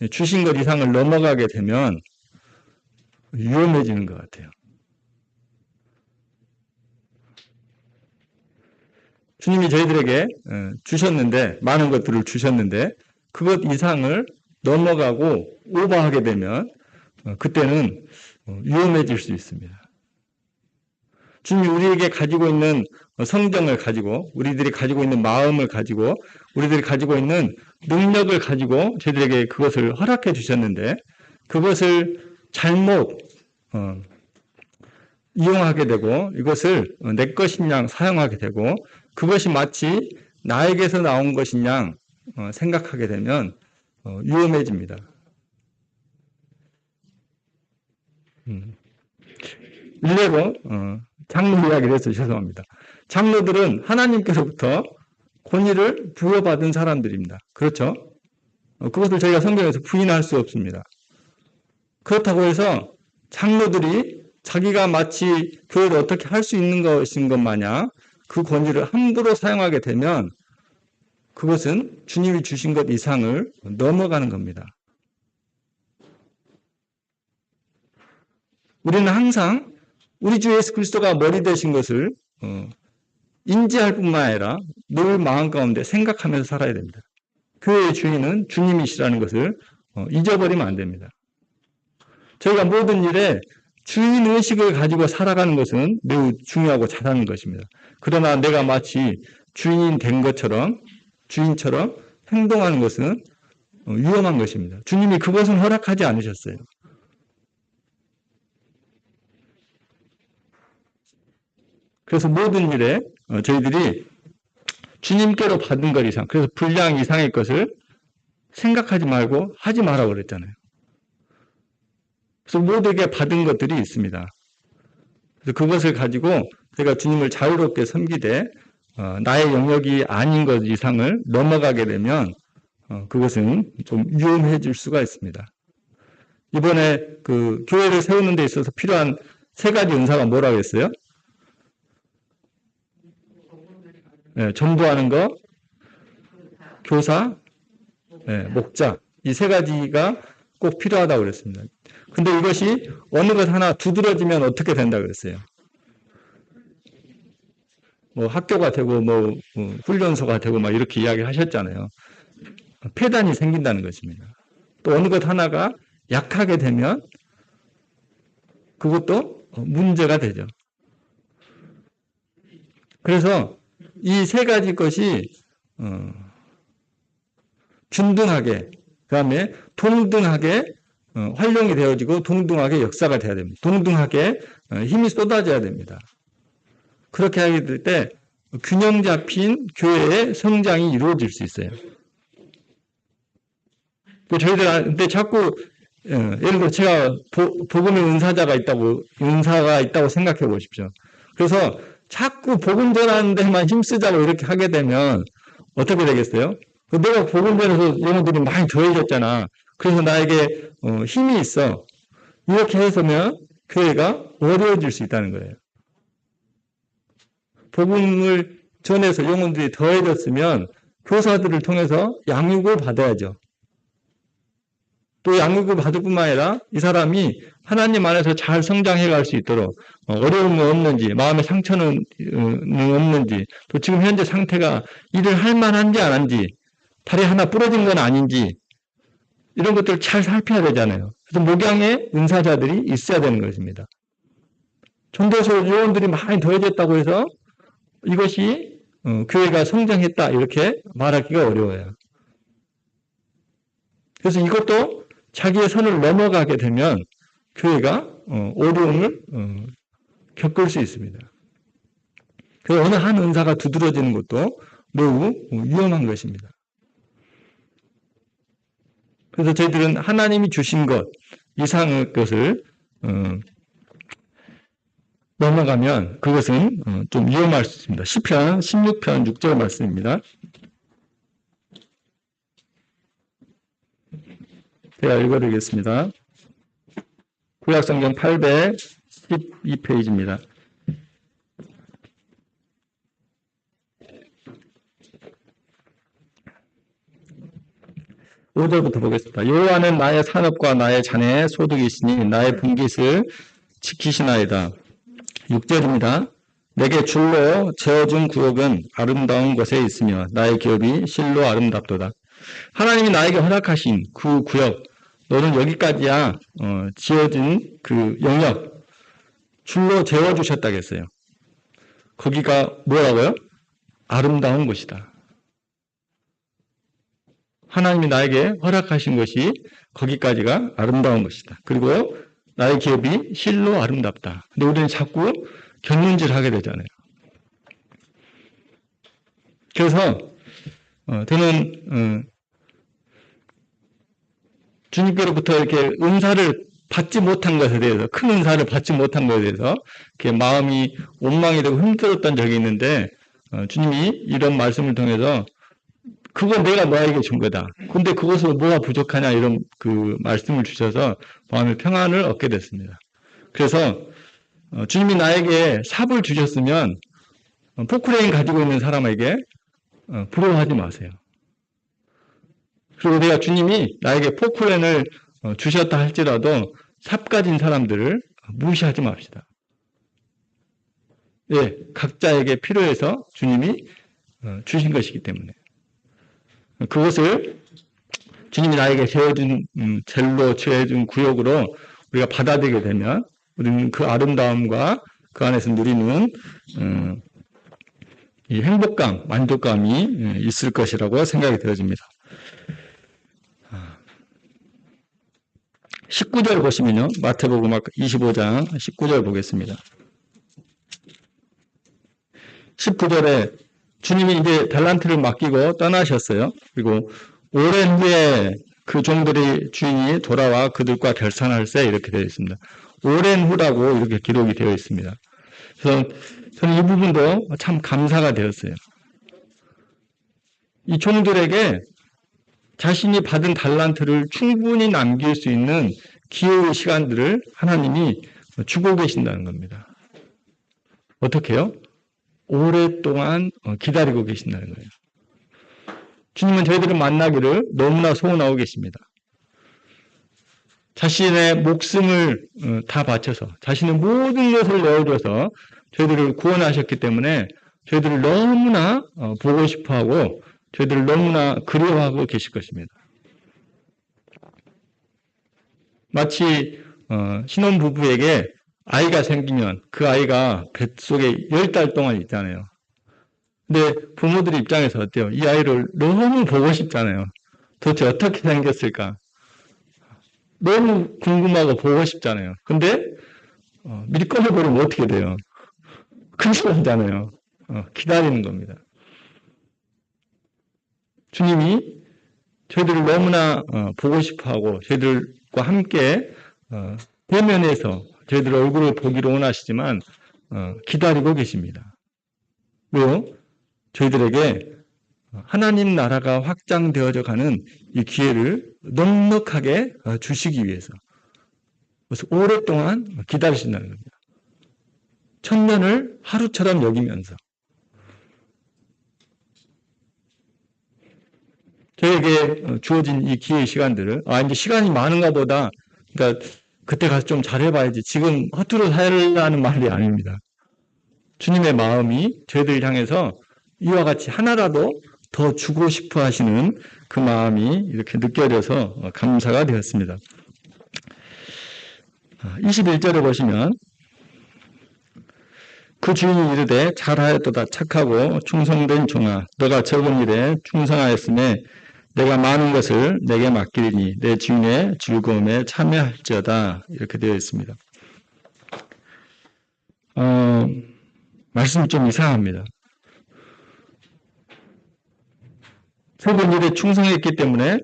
주신 것 이상을 넘어가게 되면 위험해지는 것 같아요. 주님이 저희들에게 주셨는데, 많은 것들을 주셨는데 그것 이상을 넘어가고 오버하게 되면 그때는 위험해질 수 있습니다. 주님이 우리에게 가지고 있는 성정을 가지고, 우리들이 가지고 있는 마음을 가지고, 우리들이 가지고 있는 능력을 가지고 저희들에게 그것을 허락해 주셨는데 그것을 잘못 이용하게 되고 이것을 내 것인 양 사용하게 되고 그것이 마치 나에게서 나온 것인 양 생각하게 되면 위험해집니다. 일례로 장로 이야기를 해서 죄송합니다. 장로들은 하나님께로부터 권위를 부여받은 사람들입니다. 그렇죠? 그것을 저희가 성경에서 부인할 수 없습니다. 그렇다고 해서 장로들이 자기가 마치 교회를 어떻게 할 수 있는 것인 것 마냥 그 권위를 함부로 사용하게 되면 그것은 주님이 주신 것 이상을 넘어가는 겁니다. 우리는 항상 우리 주 예수 그리스도가 머리 되신 것을 인지할 뿐만 아니라 늘 마음 가운데 생각하면서 살아야 됩니다. 교회의 주인은 주님이시라는 것을 잊어버리면 안 됩니다. 저희가 모든 일에 주인의식을 가지고 살아가는 것은 매우 중요하고 잘하는 것입니다. 그러나 내가 마치 주인이 된 것처럼, 주인처럼 행동하는 것은 위험한 것입니다. 주님이 그것은 허락하지 않으셨어요. 그래서 모든 일에 저희들이 주님께로 받은 것 이상, 그래서 분량 이상의 것을 생각하지 말고 하지 말라고 그랬잖아요. 그래서 모두에게 받은 것들이 있습니다. 그래서 그것을 가지고 제가 주님을 자유롭게 섬기되 나의 영역이 아닌 것 이상을 넘어가게 되면 그것은 좀 위험해질 수가 있습니다. 이번에 그 교회를 세우는 데 있어서 필요한 세 가지 은사가 뭐라고 했어요? 네, 전도하는 거, 교사, 네, 목자. 이 세 가지가 꼭 필요하다고 그랬습니다. 근데 이것이 어느 것 하나 두드러지면 어떻게 된다 그랬어요? 뭐 학교가 되고 뭐 훈련소가 되고 막 이렇게 이야기하셨잖아요. 폐단이 생긴다는 것입니다. 또 어느 것 하나가 약하게 되면 그것도 문제가 되죠. 그래서 이 세 가지 것이 균등하게, 그 다음에 동등하게 활용이 되어지고 동등하게 역사가 돼야 됩니다. 동등하게 힘이 쏟아져야 됩니다. 그렇게 하게 될 때 균형 잡힌 교회의 성장이 이루어질 수 있어요. 저희들한테 자꾸 예를 들어 제가 복음의 은사가 있다고 생각해 보십시오. 그래서 자꾸 복음 전하는 데만 힘쓰자고 이렇게 하게 되면 어떻게 되겠어요? 내가 복음 전해서 영혼들이 많이 더해졌잖아. 그래서 나에게 힘이 있어. 이렇게 해서면 교회가 어려워질 수 있다는 거예요. 복음을 전해서 영혼들이 더해졌으면 교사들을 통해서 양육을 받아야죠. 또 양육을 받을 뿐만 아니라 이 사람이 하나님 안에서 잘 성장해 갈 수 있도록 어려움은 없는지, 마음의 상처는 없는지, 또 지금 현재 상태가 일을 할 만한지 안 한지, 다리 하나 부러진 건 아닌지, 이런 것들을 잘 살펴야 되잖아요. 그래서 목양의 은사자들이 있어야 되는 것입니다. 전도서 요원들이 많이 더해졌다고 해서 이것이 교회가 성장했다 이렇게 말하기가 어려워요. 그래서 이것도 자기의 선을 넘어가게 되면 교회가 어려움을 겪을 수 있습니다. 그래서 어느 한 은사가 두드러지는 것도 매우 위험한 것입니다. 그래서 저희들은 하나님이 주신 것 이상의 것을 넘어가면 그것은 좀 위험할 수 있습니다. 시편 16편 6절 말씀입니다. 제가 읽어드리겠습니다. 구약성경 812페이지입니다. 5절부터 보겠습니다. 여호와는 나의 산업과 나의 자네의 소득이시니 나의 분깃을 지키시나이다. 6절입니다. 내게 줄로 재어준 구역은 아름다운 곳에 있으며 나의 기업이 실로 아름답도다. 하나님이 나에게 허락하신 그 구역, 너는 여기까지야 지어진 그 영역 줄로 재어주셨다겠어요. 거기가 뭐라고요? 아름다운 곳이다. 하나님이 나에게 허락하신 것이 거기까지가 아름다운 것이다. 그리고 나의 기업이 실로 아름답다. 근데 우리는 자꾸 견눈질 하게 되잖아요. 그래서 저는 주님께로부터 이렇게 은사를 받지 못한 것에 대해서, 큰 은사를 받지 못한 것에 대해서 이렇게 마음이 원망이 되고 힘들었던 적이 있는데 주님이 이런 말씀을 통해서 그건 내가 너에게 준 거다. 근데 그것으로 뭐가 부족하냐 이런 그 말씀을 주셔서 마음의 평안을 얻게 됐습니다. 그래서 주님이 나에게 삽을 주셨으면 포크레인 가지고 있는 사람에게 부러워하지 마세요. 그리고 내가 주님이 나에게 포크레인을 주셨다 할지라도 삽 가진 사람들을 무시하지 맙시다. 예, 각자에게 필요해서 주님이 주신 것이기 때문에 그것을 주님이 나에게 재어준 젤로 재어준 구역으로 우리가 받아들이게 되면 우리는 그 아름다움과 그 안에서 누리는 이 행복감, 만족감이 있을 것이라고 생각이 되어집니다. 19절 보시면요. 마태복음 25장 19절 보겠습니다. 19절에 주님이 이제 달란트를 맡기고 떠나셨어요. 그리고 오랜 후에 그 종들의 주인이 돌아와 그들과 결산할세 이렇게 되어 있습니다. 오랜 후라고 이렇게 기록이 되어 있습니다. 그래서 저는 이 부분도 참 감사가 되었어요. 이 종들에게 자신이 받은 달란트를 충분히 남길 수 있는 기회의 시간들을 하나님이 주고 계신다는 겁니다. 어떻게 해요? 오랫동안 기다리고 계신다는 거예요. 주님은 저희들을 만나기를 너무나 소원하고 계십니다. 자신의 목숨을 다 바쳐서 자신의 모든 것을 내어줘서 저희들을 구원하셨기 때문에 저희들을 너무나 보고 싶어하고 저희들을 너무나 그리워하고 계실 것입니다. 마치 신혼부부에게 아이가 생기면 그 아이가 뱃속에 10달 동안 있잖아요. 근데 부모들 입장에서 어때요? 이 아이를 너무 보고 싶잖아요. 도대체 어떻게 생겼을까? 너무 궁금하고 보고 싶잖아요. 근데 미리 꺼내버리면 어떻게 돼요? 큰소리잖아요. 기다리는 겁니다. 주님이 저희들을 너무나 보고 싶어하고 저희들과 함께 대면해서 저희들 얼굴을 보기를 원하시지만 기다리고 계십니다. 왜요? 저희들에게 하나님 나라가 확장되어져 가는 이 기회를 넉넉하게 주시기 위해서 그래서 오랫동안 기다리신다는 겁니다. 천년을 하루처럼 여기면서 저에게 주어진 이 기회의 시간들을 이제 시간이 많은가 보다 그러니까 그때 가서 좀 잘해봐야지 지금 허투루 살라는 말이 아닙니다. 주님의 마음이 저희들 향해서 이와 같이 하나라도 더 주고 싶어 하시는 그 마음이 이렇게 느껴져서 감사가 되었습니다. 21절에 보시면 그 주인이 이르되 잘하였도다 착하고 충성된 종아 너가 적은 일에 충성하였으며 내가 많은 것을 내게 맡기리니 내 주인의 즐거움에 참여할지어다 이렇게 되어 있습니다. 말씀이 좀 이상합니다. 적은 일에 충성했기 때문에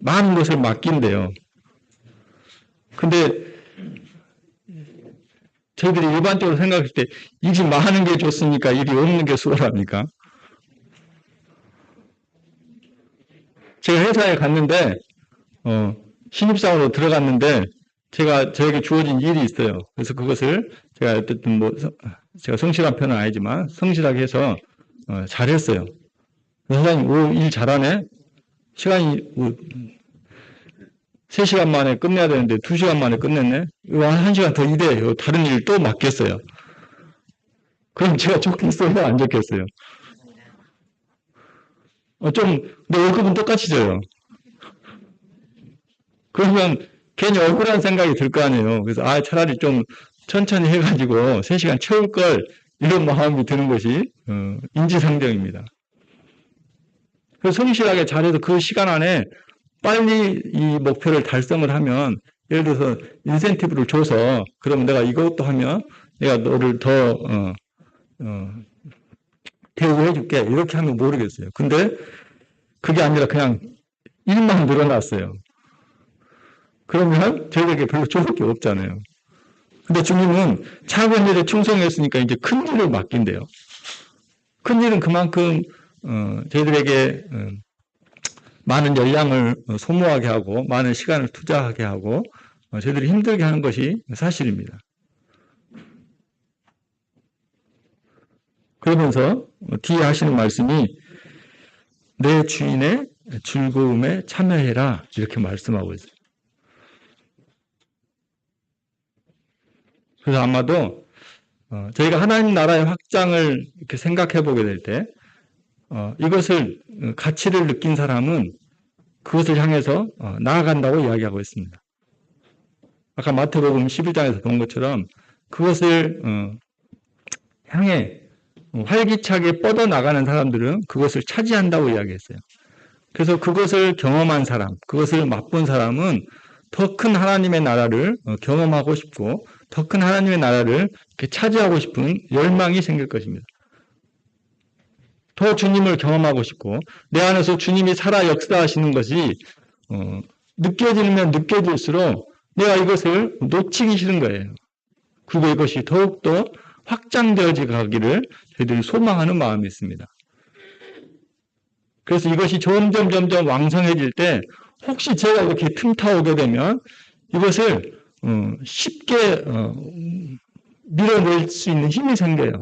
많은 것을 맡긴대요. 근데 저희들이 일반적으로 생각할 때 일이 많은 게 좋습니까? 일이 없는 게 수월합니까? 제가 회사에 갔는데 신입사원으로 들어갔는데 저에게 주어진 일이 있어요. 그래서 그것을 제가 어쨌든 제가 성실한 편은 아니지만 성실하게 해서 잘했어요. 사장님, 일 잘하네? 시간이 3시간 만에 끝내야 되는데 2시간 만에 끝냈네? 이거 1시간 더 일해. 다른 일 또 맡겼어요. 그럼 제가 좋겠어요? 안 좋겠어요? 근데 월급은 똑같이 줘요. 그러면 괜히 억울한 생각이 들 거 아니에요. 그래서, 차라리 좀 천천히 해가지고 3시간 채울 걸, 이런 마음이 드는 것이, 인지상정입니다. 그래서 성실하게 잘해서 그 시간 안에 빨리 이 목표를 달성을 하면, 예를 들어서 인센티브를 줘서, 그러면 내가 이것도 하면 내가 너를 더, 대우해줄게. 이렇게 하면 모르겠어요. 근데 그게 아니라 그냥 일만 늘어났어요. 그러면 저에게 별로 좋을 게 없잖아요. 근데 주님은 작은 일에 충성했으니까 이제 큰 일을 맡긴대요. 큰 일은 그만큼 저희들에게 많은 열량을 소모하게 하고 많은 시간을 투자하게 하고 저희들이 힘들게 하는 것이 사실입니다. 그러면서 뒤에 하시는 말씀이 내 주인의 즐거움에 참여해라 이렇게 말씀하고 있어요. 그래서 아마도 저희가 하나님 나라의 확장을 이렇게 생각해 보게 될 때 이것을 가치를 느낀 사람은 그것을 향해서 나아간다고 이야기하고 있습니다. 아까 마태복음 11장에서 본 것처럼 그것을 향해 활기차게 뻗어나가는 사람들은 그것을 차지한다고 이야기했어요. 그래서 그것을 경험한 사람, 그것을 맛본 사람은 더 큰 하나님의 나라를 경험하고 싶고 더 큰 하나님의 나라를 차지하고 싶은 열망이 생길 것입니다. 더 주님을 경험하고 싶고 내 안에서 주님이 살아 역사하시는 것이 느껴지면 느껴질수록 내가 이것을 놓치기 싫은 거예요. 그리고 이것이 더욱더 확장되어져 가기를 저희들이 소망하는 마음이 있습니다. 그래서 이것이 점점 왕성해질 때 혹시 제가 이렇게 틈타오게 되면 이것을 쉽게 밀어낼 수 있는 힘이 생겨요.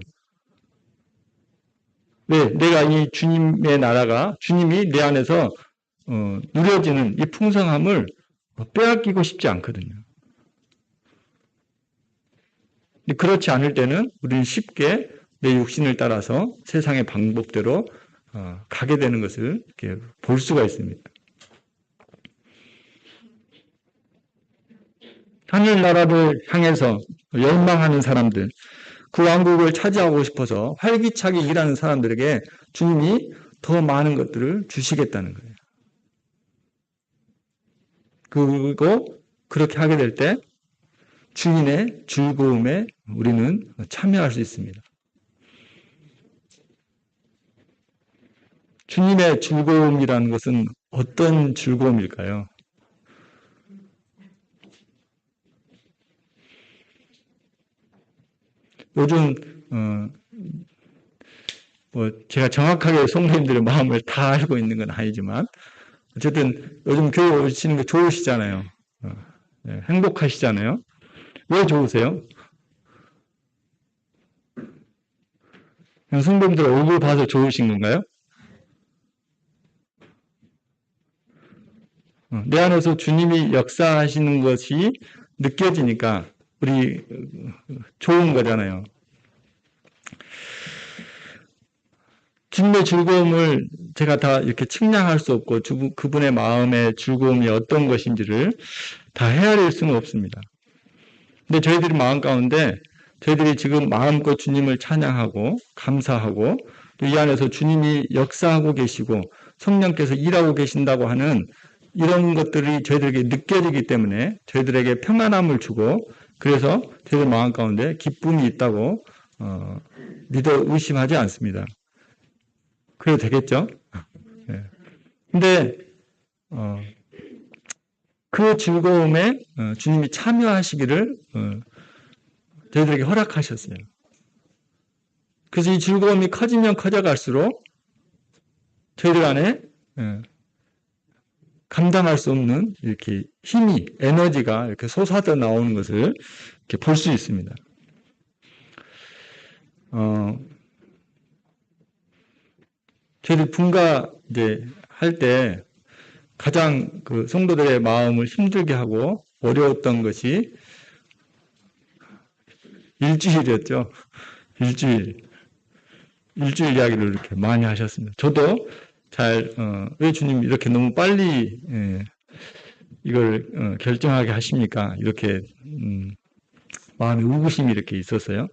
왜? 내가 이 주님의 나라가 주님이 내 안에서 누려지는 이 풍성함을 빼앗기고 싶지 않거든요. 그렇지 않을 때는 우리는 쉽게 내 육신을 따라서 세상의 방법대로 가게 되는 것을 이렇게 볼 수가 있습니다. 하늘나라를 향해서 열망하는 사람들, 그 왕국을 차지하고 싶어서 활기차게 일하는 사람들에게 주님이 더 많은 것들을 주시겠다는 거예요. 그리고 그렇게 하게 될 때 주인의 즐거움에 우리는 참여할 수 있습니다. 주님의 즐거움이라는 것은 어떤 즐거움일까요? 요즘 제가 정확하게 성도님들의 마음을 다 알고 있는 건 아니지만 어쨌든 요즘 교회 오시는 게 좋으시잖아요. 네, 행복하시잖아요. 왜 좋으세요? 그냥 성도님들 얼굴 봐서 좋으신 건가요? 내 안에서 주님이 역사하시는 것이 느껴지니까 우리 좋은 거잖아요. 주님의 즐거움을 제가 다 이렇게 측량할 수 없고 그분의 마음의 즐거움이 어떤 것인지를 다 헤아릴 수는 없습니다. 근데 저희들이 마음 가운데 저희들이 지금 마음껏 주님을 찬양하고 감사하고 또 이 안에서 주님이 역사하고 계시고 성령께서 일하고 계신다고 하는 이런 것들이 저희들에게 느껴지기 때문에 저희들에게 평안함을 주고 그래서 저희들 마음 가운데 기쁨이 있다고 믿어 의심하지 않습니다. 그래도 되겠죠? 네. 근데 그 즐거움에 주님이 참여하시기를 저희들에게 허락하셨어요. 그래서 이 즐거움이 커지면 커져갈수록 저희들 안에 감당할 수 없는 이렇게 힘이, 에너지가 이렇게 솟아져 나오는 것을 이렇게 볼 수 있습니다. 저희들 분가 이제 할 때 가장 그 성도들의 마음을 힘들게 하고 어려웠던 것이 일주일이었죠. 일주일 이야기를 이렇게 많이 하셨습니다. 저도 왜 주님 이렇게 너무 빨리 이걸 결정하게 하십니까? 이렇게 마음에 의구심이 이렇게 있었어요.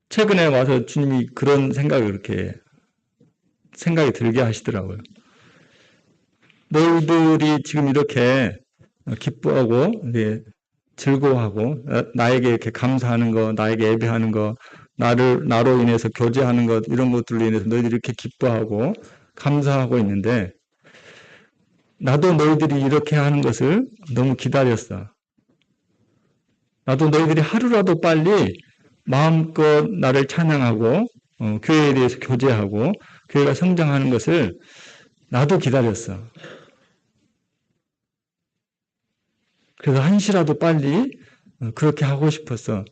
최근에 와서 주님이 그런 생각이 들게 하시더라고요. 너희들이 지금 이렇게 기뻐하고 즐거워하고 나에게 이렇게 감사하는 거, 나에게 예배하는 거, 나로 인해서 교제하는 것, 이런 것들로 인해서 너희들이 이렇게 기뻐하고 감사하고 있는데 나도 너희들이 이렇게 하는 것을 너무 기다렸어. 나도 너희들이 하루라도 빨리 마음껏 나를 찬양하고 교회에 대해서 교제하고 교회가 성장하는 것을 나도 기다렸어. 그래서 한시라도 빨리 그렇게 하고 싶었어.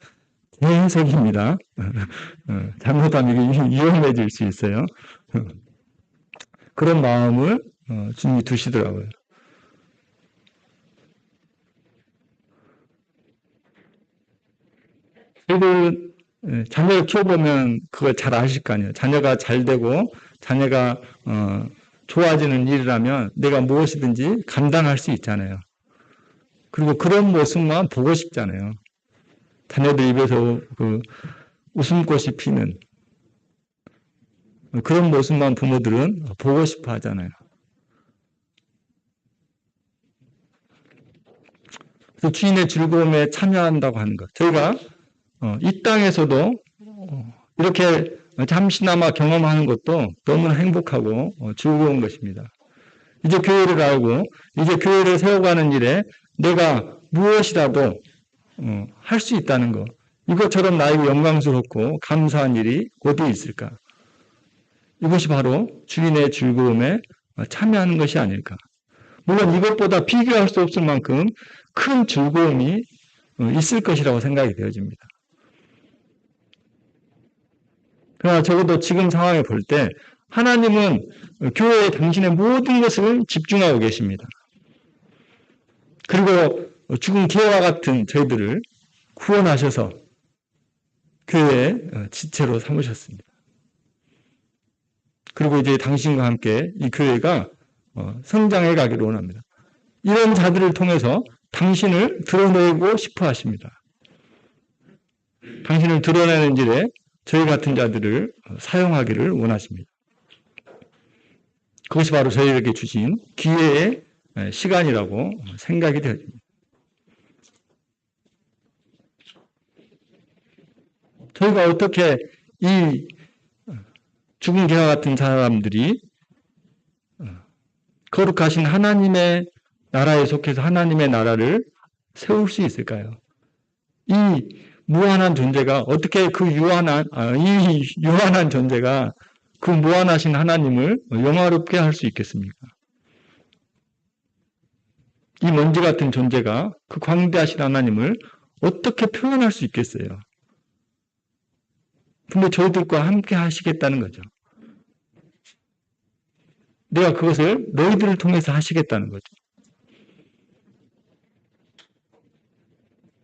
제 해석입니다. 잘못하면 이게 위험해질 수 있어요. 그런 마음을 주님이 두시더라고요. 저희들 자녀를 키워보면 그걸 잘 아실 거 아니에요. 자녀가 잘 되고 자녀가 좋아지는 일이라면 내가 무엇이든지 감당할 수 있잖아요. 그리고 그런 모습만 보고 싶잖아요. 자녀들 입에서 그 웃음꽃이 피는 그런 모습만 부모들은 보고 싶어 하잖아요. 그래서 주인의 즐거움에 참여한다고 하는 것. 저희가 이 땅에서도 이렇게 잠시나마 경험하는 것도 너무나 행복하고 즐거운 것입니다. 이제 교회를 알고 이제 교회를 세워가는 일에 내가 무엇이라도 할 수 있다는 것. 이것처럼 나에게 영광스럽고 감사한 일이 어디 있을까? 이것이 바로 주인의 즐거움에 참여하는 것이 아닐까. 물론 이것보다 비교할 수 없을 만큼 큰 즐거움이 있을 것이라고 생각이 되어집니다. 그러나 적어도 지금 상황에 볼 때 하나님은 교회에 당신의 모든 것을 집중하고 계십니다. 그리고 죽은 개와 같은 저희들을 구원하셔서 교회의 지체로 삼으셨습니다. 그리고 이제 당신과 함께 이 교회가 성장해 가기를 원합니다. 이런 자들을 통해서 당신을 드러내고 싶어 하십니다. 당신을 드러내는 일에 저희 같은 자들을 사용하기를 원하십니다. 그것이 바로 저희에게 주신 기회의 시간이라고 생각이 되어집니다. 저희가 어떻게 이 죽은 개와 같은 사람들이 거룩하신 하나님의 나라에 속해서 하나님의 나라를 세울 수 있을까요? 이 무한한 존재가 어떻게 이 유한한 존재가 그 무한하신 하나님을 영화롭게 할 수 있겠습니까? 이 먼지 같은 존재가 그 광대하신 하나님을 어떻게 표현할 수 있겠어요? 근데 저희들과 함께 하시겠다는 거죠. 내가 그것을 너희들을 통해서 하시겠다는 거죠.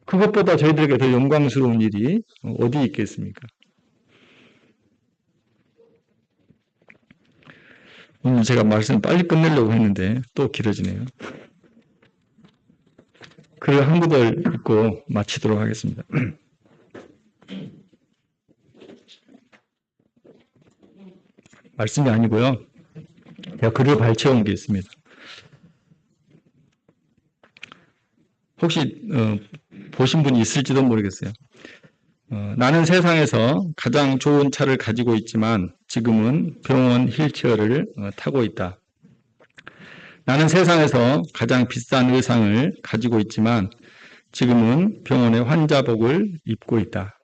그것보다 저희들에게 더 영광스러운 일이 어디 있겠습니까? 오늘 제가 말씀 빨리 끝내려고 했는데 또 길어지네요. 글을 한 구절 읽고 마치도록 하겠습니다. 말씀이 아니고요. 제가 글을 발췌한 게 있습니다. 혹시 보신 분이 있을지도 모르겠어요. 나는 세상에서 가장 좋은 차를 가지고 있지만 지금은 병원 휠체어를 타고 있다. 나는 세상에서 가장 비싼 의상을 가지고 있지만 지금은 병원의 환자복을 입고 있다.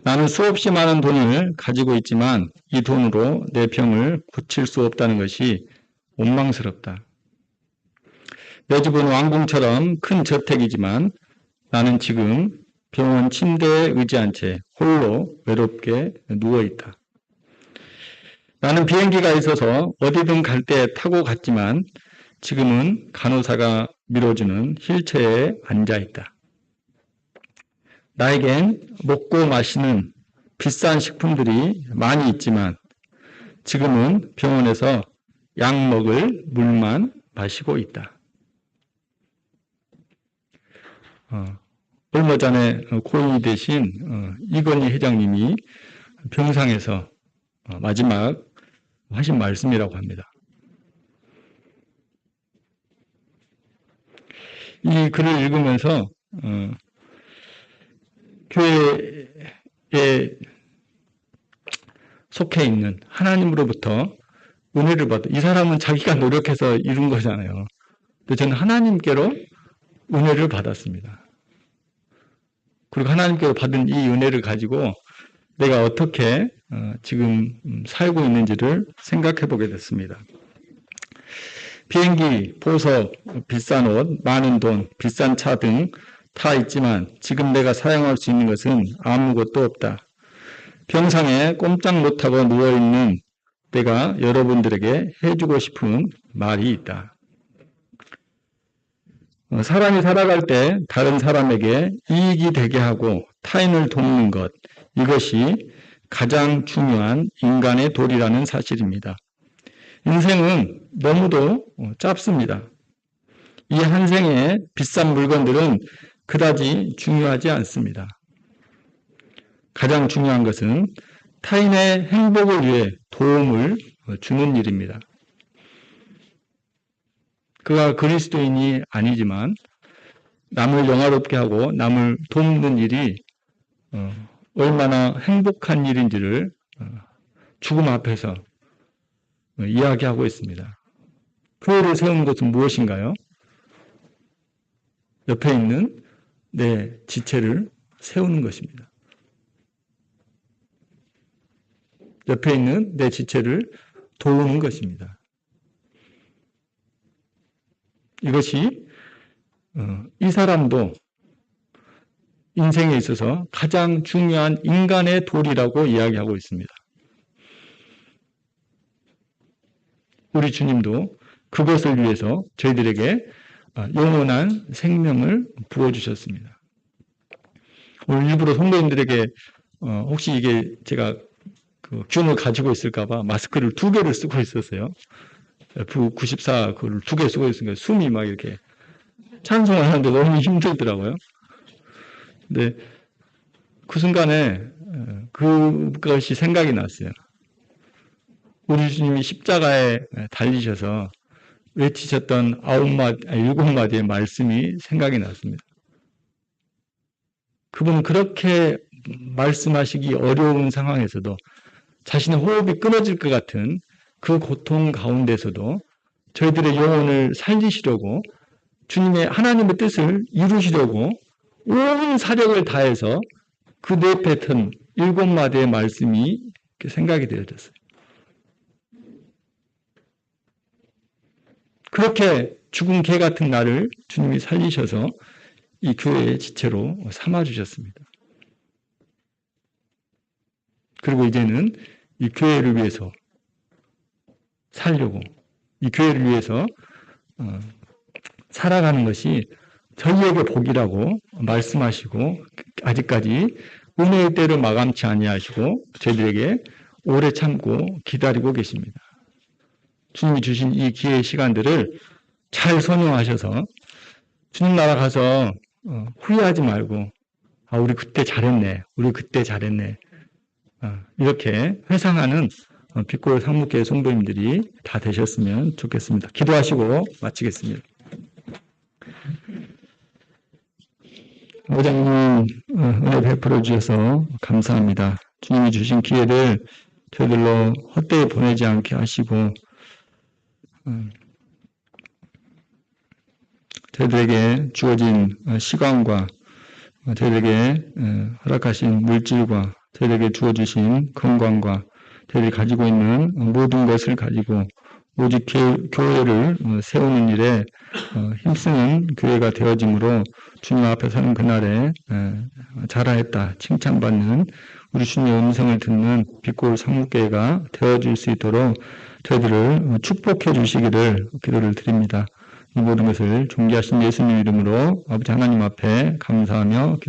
나는 수없이 많은 돈을 가지고 있지만 이 돈으로 내 병을 고칠 수 없다는 것이 원망스럽다. 내 집은 왕궁처럼 큰 저택이지만 나는 지금 병원 침대에 의지한 채 홀로 외롭게 누워있다. 나는 비행기가 있어서 어디든 갈 때 타고 갔지만 지금은 간호사가 밀어주는 휠체어에 앉아있다. 나에겐 먹고 마시는 비싼 식품들이 많이 있지만 지금은 병원에서 약 먹을 물만 마시고 있다. 얼마 전에 고인이 되신 이건희 회장님이 병상에서 마지막 하신 말씀이라고 합니다. 이 글을 읽으면서 교회에 속해 있는 하나님으로부터 은혜를 받아. 이 사람은 자기가 노력해서 이룬 거잖아요. 근데 저는 하나님께로 은혜를 받았습니다. 그리고 하나님께로 받은 이 은혜를 가지고 내가 어떻게 지금 살고 있는지를 생각해 보게 됐습니다. 비행기, 보석, 비싼 옷, 많은 돈, 비싼 차 등 다 있지만 지금 내가 사용할 수 있는 것은 아무것도 없다. 병상에 꼼짝 못하고 누워있는 내가 여러분들에게 해주고 싶은 말이 있다. 사람이 살아갈 때 다른 사람에게 이익이 되게 하고 타인을 돕는 것, 이것이 가장 중요한 인간의 도리라는 사실입니다. 인생은 너무도 짧습니다. 이 한 생에 비싼 물건들은 그다지 중요하지 않습니다. 가장 중요한 것은 타인의 행복을 위해 도움을 주는 일입니다. 그가 그리스도인이 아니지만 남을 영화롭게 하고 남을 돕는 일이 얼마나 행복한 일인지를 죽음 앞에서 이야기하고 있습니다. 교회를 세운 것은 무엇인가요? 옆에 있는 내 지체를 세우는 것입니다. 옆에 있는 내 지체를 도우는 것입니다. 이것이 이 사람도 인생에 있어서 가장 중요한 인간의 도리라고 이야기하고 있습니다. 우리 주님도 그것을 위해서 저희들에게 영원한 생명을 부어주셨습니다. 오늘 일부러 성도님들에게 혹시 이게 제가 그 균을 가지고 있을까봐 마스크를 2개를 쓰고 있었어요. F94 그걸 2개 쓰고 있으니까 숨이 막 이렇게 찬송을 하는데 너무 힘들더라고요. 근데 그 순간에 그것이 생각이 났어요. 우리 주님이 십자가에 달리셔서 외치셨던 7마디의 말씀이 생각이 났습니다. 그분은 그렇게 말씀하시기 어려운 상황에서도 자신의 호흡이 끊어질 것 같은 그 고통 가운데서도 저희들의 영혼을 살리시려고 주님의 하나님의 뜻을 이루시려고 온 사력을 다해서 그 내뱉은 7마디의 말씀이 생각이 되어졌어요. 그렇게 죽은 개 같은 나를 주님이 살리셔서 이 교회의 지체로 삼아주셨습니다. 그리고 이제는 이 교회를 위해서 살려고, 이 교회를 위해서 살아가는 것이 저희에게 복이라고 말씀하시고 아직까지 은혜의 때를 마감치 아니하시고 저희들에게 오래 참고 기다리고 계십니다. 주님이 주신 이 기회의 시간들을 잘 선용하셔서 주님 나라 가서 후회하지 말고 우리 그때 잘했네, 우리 그때 잘했네 이렇게 회상하는 빛고요 상무교회 성도님들이 다 되셨으면 좋겠습니다. 기도하시고 마치겠습니다. 오장님 은혜 베풀어 주셔서 감사합니다. 주님이 주신 기회를 저희들로 헛되이 보내지 않게 하시고 저희들에게 주어진 시간과 저희들에게 허락하신 물질과 저희들에게 주어주신 건강과 저희들이 가지고 있는 모든 것을 가지고 오직 교회를 세우는 일에 힘쓰는 교회가 되어짐으로 주님 앞에 서는 그날에 잘하였다 칭찬받는 우리 주님의 음성을 듣는 빛골 성목교회가 되어질 수 있도록 저희들을 축복해 주시기를 기도를 드립니다. 이 모든 것을 존귀하신 예수님 이름으로 아버지 하나님 앞에 감사하며